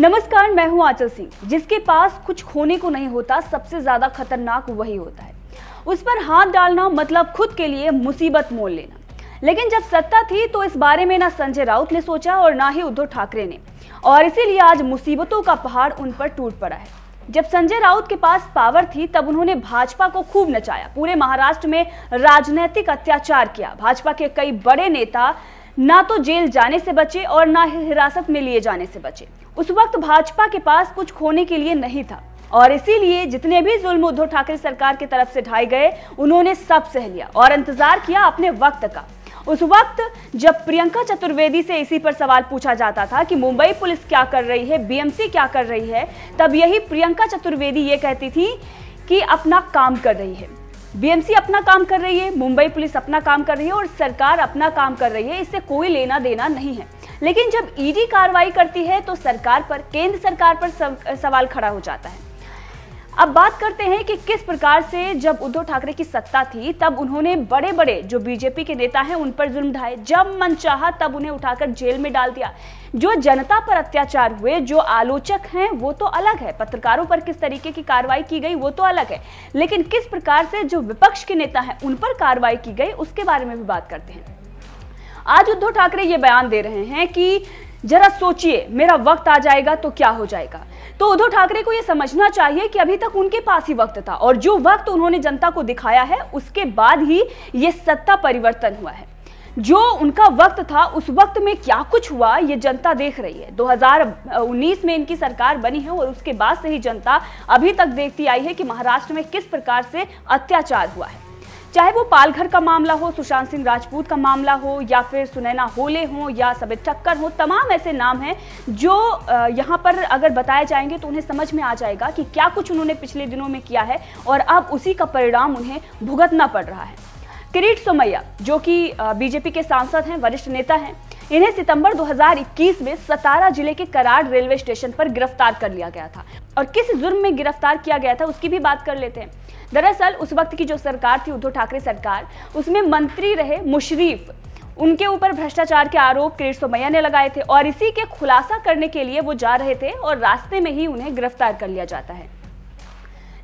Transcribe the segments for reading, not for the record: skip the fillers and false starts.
नमस्कार, मैं हूं आंचल सिंह। जिसके पास कुछ खोने को नहीं होता, सबसे ज्यादा खतरनाक वही होता है। उस पर हाथ डालना मतलब खुद के लिए मुसीबत मोल लेना। लेकिन जब सत्ता थी तो इस बारे में ना संजय राउत ने सोचा और ना ही उद्धव ठाकरे ने, और इसीलिए आज मुसीबतों का पहाड़ उन पर टूट पड़ा है। जब संजय राउत के पास पावर थी तब उन्होंने भाजपा को खूब नचाया, पूरे महाराष्ट्र में राजनीतिक अत्याचार किया। भाजपा के कई बड़े नेता ना तो जेल जाने से बचे और ना ही हिरासत में लिए जाने से बचे। उस वक्त भाजपा के पास कुछ खोने के लिए नहीं था, और इसीलिए जितने भी जुल्म उद्धव ठाकरे सरकार की तरफ से ढाए गए उन्होंने सब सह लिया और इंतजार किया अपने वक्त का। उस वक्त जब प्रियंका चतुर्वेदी से इसी पर सवाल पूछा जाता था कि मुंबई पुलिस क्या कर रही है, बीएमसी क्या कर रही है, तब यही प्रियंका चतुर्वेदी ये कहती थी कि अपना काम कर रही है, बीएमसी अपना काम कर रही है, मुंबई पुलिस अपना काम कर रही है और सरकार अपना काम कर रही है, इससे कोई लेना देना नहीं है। लेकिन जब ईडी कार्रवाई करती है तो सरकार पर, केंद्र सरकार पर सवाल खड़ा हो जाता है। अब बात करते हैं कि किस प्रकार से जब उद्धव ठाकरे की सत्ता थी तब उन्होंने बड़े बड़े जो बीजेपी के नेता हैं उन पर जुल्म ढाए। जब मन चाहा तब उन्हें उठाकर जेल में डाल दिया। जो जनता पर अत्याचार हुए, जो आलोचक हैं वो तो अलग है, पत्रकारों पर किस तरीके की कार्रवाई की गई वो तो अलग है, लेकिन किस प्रकार से जो विपक्ष के नेता हैं उन पर कार्रवाई की गई उसके बारे में भी बात करते हैं। आज उद्धव ठाकरे ये बयान दे रहे हैं कि जरा सोचिए, मेरा वक्त आ जाएगा तो क्या हो जाएगा। तो उद्धव ठाकरे को यह समझना चाहिए कि अभी तक उनके पास ही वक्त था, और जो वक्त उन्होंने जनता को दिखाया है उसके बाद ही ये सत्ता परिवर्तन हुआ है। जो उनका वक्त था उस वक्त में क्या कुछ हुआ ये जनता देख रही है। 2019 में इनकी सरकार बनी है और उसके बाद से ही जनता अभी तक देखती आई है कि महाराष्ट्र में किस प्रकार से अत्याचार हुआ है। चाहे वो पालघर का मामला हो, सुशांत सिंह राजपूत का मामला हो, या फिर सुनैना होले हो, या सबित ठक्कर हो, तमाम ऐसे नाम हैं जो यहाँ पर अगर बताए जाएंगे तो उन्हें समझ में आ जाएगा कि क्या कुछ उन्होंने पिछले दिनों में किया है और अब उसी का परिणाम उन्हें भुगतना पड़ रहा है। किरीट सोमैया जो कि बीजेपी के सांसद हैं, वरिष्ठ नेता हैं, इन्हें सितंबर 2021 में सतारा जिले के कराड़ रेलवे स्टेशन पर गिरफ्तार कर लिया गया था, और किस जुर्म में गिरफ्तार किया गया था उसकी भी बात कर लेते हैं। दरअसल उस वक्त की जो सरकार थी, उद्धव ठाकरे सरकार, उसमें मंत्री रहे मुशरीफ, उनके ऊपर भ्रष्टाचार के आरोप किरीट सोमैया ने लगाए थे, और इसी के खुलासा करने के लिए वो जा रहे थे और रास्ते में ही उन्हें गिरफ्तार कर लिया जाता है।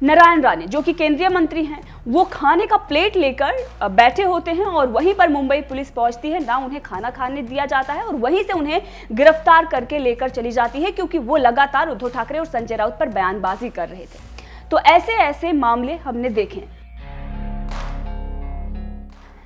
नारायण राणे जो कि केंद्रीय मंत्री हैं, वो खाने का प्लेट लेकर बैठे होते हैं और वहीं पर मुंबई पुलिस पहुंचती है, ना उन्हें खाना खाने दिया जाता है और वहीं से उन्हें गिरफ्तार करके लेकर चली जाती है, क्योंकि वो लगातार उद्धव ठाकरे और संजय राउत पर बयानबाजी कर रहे थे। तो ऐसे ऐसे मामले हमने देखे।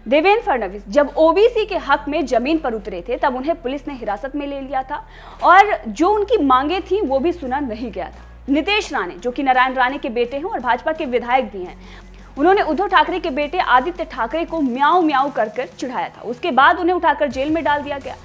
देवेंद्र फडणवीस जब ओबीसी के हक में जमीन पर उतरे थे तब उन्हें पुलिस ने हिरासत में ले लिया था, और जो उनकी मांगे थी वो भी सुना नहीं गया था। नीतेश राणे जो कि नारायण राणे के बेटे हैं और भाजपा के विधायक भी हैं, उन्होंने उद्धव ठाकरे के बेटे आदित्य ठाकरे को म्याऊं म्याऊं कर चिढ़ाया था। उसके बाद उन्हें उठाकर जेल में डाल दिया गया।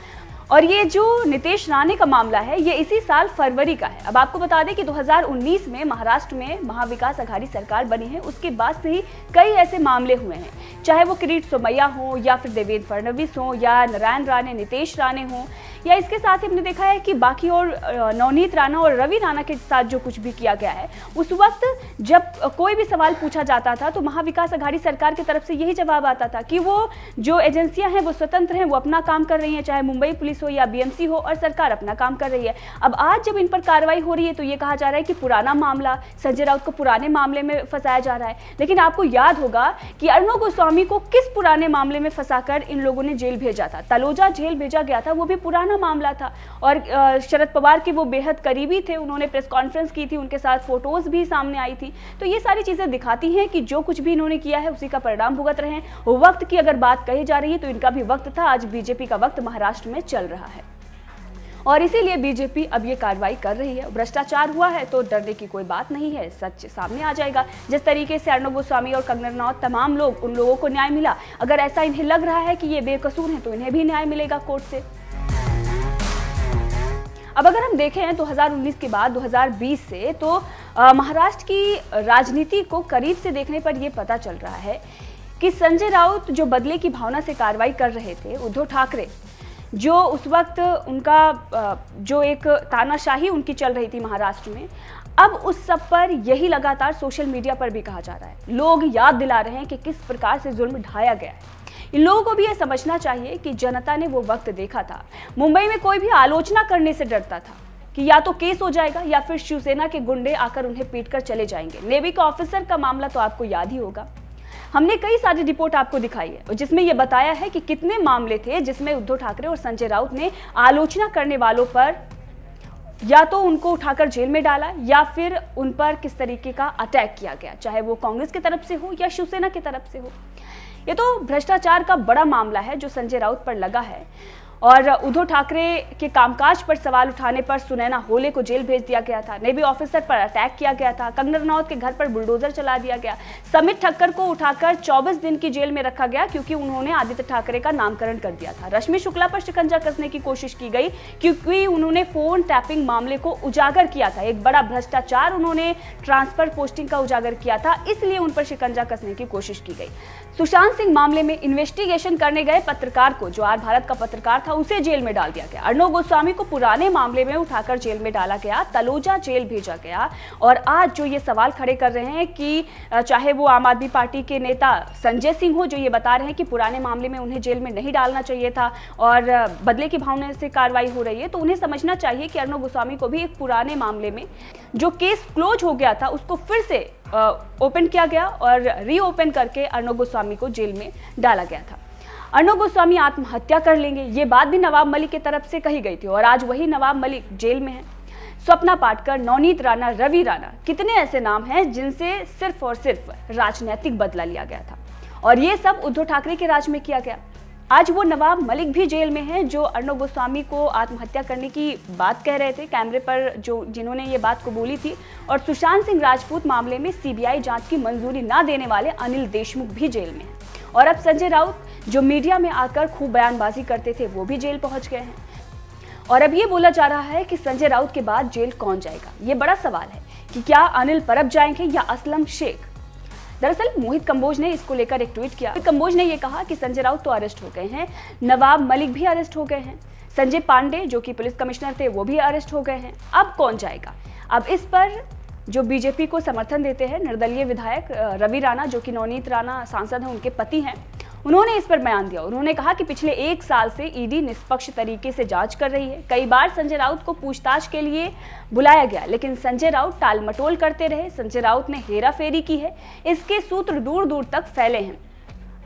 और ये जो नीतेश राणे का मामला है ये इसी साल फरवरी का है। अब आपको बता दें कि 2019 में महाराष्ट्र में महाविकास अघाड़ी सरकार बनी है, उसके बाद से ही कई ऐसे मामले हुए हैं, चाहे वो किरीट सोमैया हो, या फिर देवेंद्र फडणवीस हो, या नारायण राणे, नीतेश राणे हो, या इसके साथ ही हमने देखा है कि बाकी और नवनीत राणा और रवि राणा के साथ जो कुछ भी किया गया है, उस वक्त जब कोई भी सवाल पूछा जाता था तो महाविकास अघाड़ी सरकार की तरफ से यही जवाब आता था कि वो जो एजेंसियां हैं वो स्वतंत्र हैं, वो अपना काम कर रही हैं, चाहे मुंबई पुलिस हो या बीएमसी हो, और सरकार अपना काम कर रही है। अब आज जब इन पर कार्रवाई हो रही है तो ये कहा जा रहा है कि पुराना मामला, संजय राउत को पुराने मामले में फंसाया जा रहा है। लेकिन आपको याद होगा कि अर्णब गोस्वामी को किस पुराने मामले में फंसाकर इन लोगों ने जेल भेजा था। तलोजा जेल भेजा गया था, वो भी पुराना मामला था, और शरद पवार के वो बेहद करीबी थे, उन्होंने प्रेस कॉन्फ्रेंस की थी, उनके साथ फोटोज भी सामने आई थी। तो ये सारी चीजें दिखाती हैं कि जो कुछ भी इन्होंने किया है उसी का परिणाम भुगत रहे हैं। वक्त की अगर बात कही जा रही है तो इनका भी वक्त था, आज बीजेपी का वक्त महाराष्ट्र में चल रहा है, और इसीलिए बीजेपी अब ये कार्रवाई कर रही है। भ्रष्टाचार हुआ है तो डरने की कोई बात नहीं है, सच सामने आ जाएगा। जिस तरीके से अर्णब गोस्वामी और कंगना रनौत, तमाम लोग, उन लोगों को न्याय मिला, अगर ऐसा इन्हें लग रहा है कि ये बेकसूर हैं तो इन्हें भी न्याय मिलेगा कोर्ट से। अब अगर हम देखें 2019 के बाद 2020 से तो महाराष्ट्र की राजनीति को करीब से देखने पर यह पता चल रहा है कि संजय राउत जो बदले की भावना से कार्रवाई कर रहे थे, उद्धव ठाकरे जो उस वक्त उनका जो एक तानाशाही उनकी चल रही थी महाराष्ट्र में, अब उस सब पर यही लगातार सोशल मीडिया पर भी कहा जा रहा है। लोग याद दिला रहे हैं कि किस प्रकार से जुल्म ढाया गया है। इन लोगों को भी यह समझना चाहिए कि जनता ने वो वक्त देखा था। मुंबई में कोई भी आलोचना करने से डरता था, कि या तो केस हो जाएगा या फिर शिवसेना के गुंडे आकर उन्हें पीटकर चले जाएंगे। नेवी के ऑफिसर का मामला तो आपको याद ही होगा। हमने कई सारी रिपोर्ट आपको दिखाई है और जिसमें यह बताया है कि कितने मामले थे जिसमें उद्धव ठाकरे और संजय राउत ने आलोचना करने वालों पर या तो उनको उठाकर जेल में डाला या फिर उन पर किस तरीके का अटैक किया गया, चाहे वो कांग्रेस की तरफ से हो या शिवसेना की तरफ से हो। ये तो भ्रष्टाचार का बड़ा मामला है जो संजय राउत पर लगा है। और उद्धव ठाकरे के कामकाज पर सवाल उठाने पर सुनैना होले को जेल भेज दिया गया था, नेवी ऑफिसर पर अटैक किया गया था, कंगना रनौत के घर पर बुलडोजर चला दिया गया, समित ठक्कर को उठाकर 24 दिन की जेल में रखा गया क्योंकि उन्होंने आदित्य ठाकरे का नामकरण कर दिया था। रश्मि शुक्ला पर शिकंजा कसने की कोशिश की गई क्योंकि उन्होंने फोन टैपिंग मामले को उजागर किया था। एक बड़ा भ्रष्टाचार उन्होंने ट्रांसफर पोस्टिंग का उजागर किया था, इसलिए उन पर शिकंजा कसने की कोशिश की गई। सुशांत सिंह मामले में इन्वेस्टिगेशन करने गए पत्रकार को, जो आज भारत का पत्रकार था, उसे जेल में डाल दिया गया। अर्णव गोस्वामी को पुराने मामले में उठाकर जेल में डाला गया, तलोजा जेल भेजा गया। और आज जो ये सवाल खड़े कर रहे हैं कि चाहे वो आम आदमी पार्टी के नेता संजय सिंह हो, जो ये बता रहे हैं कि पुराने मामले में उन्हें जेल में नहीं डालना चाहिए था और बदले की भावना से कार्रवाई हो रही है, तो उन्हें समझना चाहिए कि अर्णव गोस्वामी को भी एक पुराने मामले में जो केस क्लोज हो गया था उसको फिर से ओपन किया गया और रीओपन करके अर्णव गोस्वामी को जेल में डाला गया था। अर्णव गोस्वामी आत्महत्या कर लेंगे, ये बात भी नवाब मलिक की तरफ से कही गई थी और आज वही नवाब मलिक जेल में है। स्वप्ना पाटकर, नवनीत राणा, रवि राणा, कितने ऐसे नाम हैं जिनसे सिर्फ और सिर्फ राजनीतिक बदला लिया गया था और ये सब उद्धव ठाकरे के राज में किया गया। आज वो नवाब मलिक भी जेल में हैं जो अर्णव गोस्वामी को आत्महत्या करने की बात कह रहे थे, कैमरे पर जिन्होंने ये बात को बोली थी। और सुशांत सिंह राजपूत मामले में सीबीआई जांच की मंजूरी ना देने वाले अनिल देशमुख भी जेल में हैं। और अब संजय राउत, जो मीडिया में आकर खूब बयानबाजी करते थे, वो भी जेल पहुंच गए हैं। और अब ये बोला जा रहा है कि संजय राउत के बाद जेल कौन जाएगा। ये बड़ा सवाल है कि क्या अनिल परब जाएंगे या असलम शेख। दरअसल मोहित कंबोज ने इसको लेकर एक ट्वीट किया। कंबोज ने यह कहा कि संजय राउत तो अरेस्ट हो गए हैं, नवाब मलिक भी अरेस्ट हो गए हैं, संजय पांडे जो कि पुलिस कमिश्नर थे वो भी अरेस्ट हो गए हैं, अब कौन जाएगा। अब इस पर जो बीजेपी को समर्थन देते हैं निर्दलीय विधायक रवि राणा, जो कि नवनीत राणा सांसद हैं, उनके पति हैं, उन्होंने इस पर बयान दिया। उन्होंने कहा कि पिछले 1 साल से ईडी निष्पक्ष तरीके से जांच कर रही है। कई बार संजय राउत को पूछताछ के लिए बुलाया गया लेकिन संजय राउत टाल मटोल करते रहे। संजय राउत ने हेराफेरी की है, इसके सूत्र दूर दूर तक फैले हैं।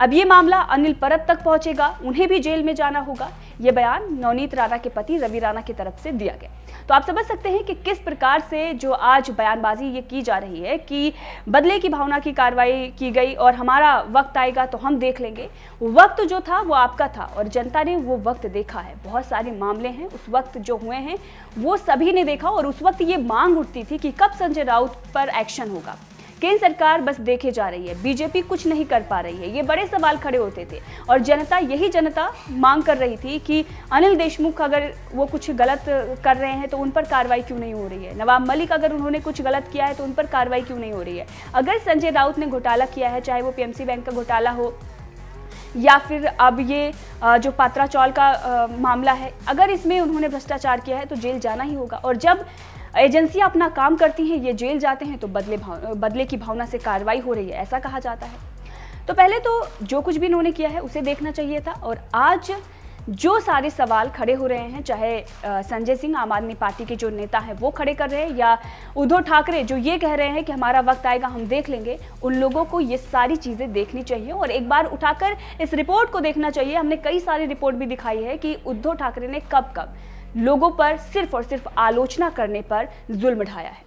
अब ये मामला अनिल परब तक पहुंचेगा, उन्हें भी जेल में जाना होगा। ये बयान नवनीत राणा के पति रवि राणा की तरफ से दिया गया। तो आप समझ सकते हैं कि किस प्रकार से जो आज बयानबाजी ये की जा रही है कि बदले की भावना की कार्रवाई की गई और हमारा वक्त आएगा तो हम देख लेंगे। वक्त जो था वो आपका था और जनता ने वो वक्त देखा है। बहुत सारे मामले हैं उस वक्त जो हुए हैं वो सभी ने देखा और उस वक्त ये मांग उठती थी कि कब संजय राउत पर एक्शन होगा। केंद्र सरकार बस देखे जा रही है, बीजेपी कुछ नहीं कर पा रही है, ये बड़े सवाल खड़े होते थे और जनता मांग कर रही थी कि अनिल देशमुख अगर वो कुछ गलत कर रहे हैं तो उन पर कार्रवाई क्यों नहीं हो रही है, नवाब मलिक अगर उन्होंने कुछ गलत किया है तो उन पर कार्रवाई क्यों नहीं हो रही है, अगर संजय राउत ने घोटाला किया है, चाहे वो पीएमसी बैंक का घोटाला हो या फिर अब ये जो पात्रा चौल का मामला है, अगर इसमें उन्होंने भ्रष्टाचार किया है तो जेल जाना ही होगा। और जब एजेंसियां अपना काम करती हैं, ये जेल जाते हैं तो बदले की भावना से कार्रवाई हो रही है, ऐसा कहा जाता है। तो पहले तो जो कुछ भी इन्होंने किया है उसे देखना चाहिए था और आज जो सारे सवाल खड़े हो रहे हैं, चाहे संजय सिंह आम आदमी पार्टी के जो नेता हैं वो खड़े कर रहे हैं या उद्धव ठाकरे जो ये कह रहे हैं कि हमारा वक्त आएगा हम देख लेंगे, उन लोगों को ये सारी चीज़ें देखनी चाहिए और एक बार उठाकर इस रिपोर्ट को देखना चाहिए। हमने कई सारी रिपोर्ट भी दिखाई है कि उद्धव ठाकरे ने कब कब लोगों पर सिर्फ और सिर्फ आलोचना करने पर जुल्म ढाया है।